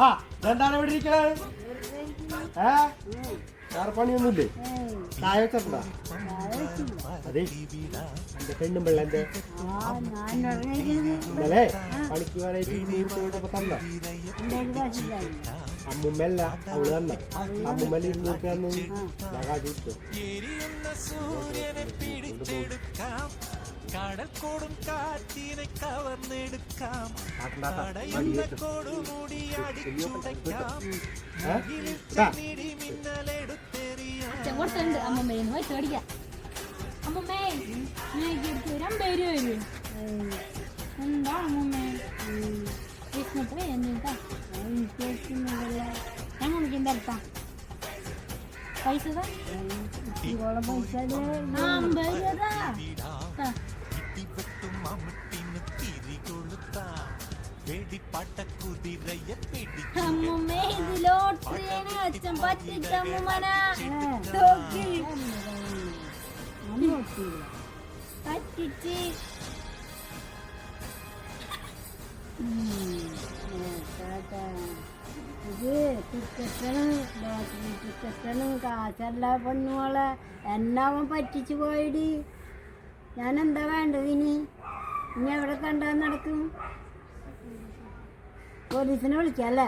ആ എന്താണ് ഇവിടെ ഇരിക്കണേ? വേറെ പണിയൊന്നുമില്ലേ? ചായ വെച്ചിട്ടുണ്ടോ? അതെ എന്റെ പെണ്ണും പിള്ള എന്റെ ഇന്നലെ പണിക്ക് പോകാനായിട്ട് തന്ന അമ്മുമ്മല്ല അവള് തന്ന അമ്മുമ്മല 200 തന്നു. ഞാൻ കാട്ടിട്ടു. കടൽക്കോടും കാറ്റിനെ കവർന്നെടുക്കാം, കൊടുമുടി അടിച്ചുടയ്ക്കാം, അമ്മമ്മേന്ന് പോയി ചോടിക്കാം. അമ്മമ്മേ രണ്ടേര് വരും. എന്താ അമ്മമ്മേ കൃഷ്ണപ്പേ എന്താ ഞാൻ മുടിക്കുന്ന അടുത്താ പൈസ അമ്മമ്മേ ഇതിലോട്ടേനെ അച്ഛൻ പറ്റിച്ചമ്മന പറ്റിച്ച് ഇത് ടിക്കറ്റനും കാശല്ല പെണ്ണുമോളെ എന്നാവൻ പറ്റിച്ചു പോയിടി. ഞാൻ എന്താ വേണ്ടത് ഇനി എവിടെ കണ്ടാൽ നടക്കും? പോലീസിനെ വിളിക്കാം അല്ലേ?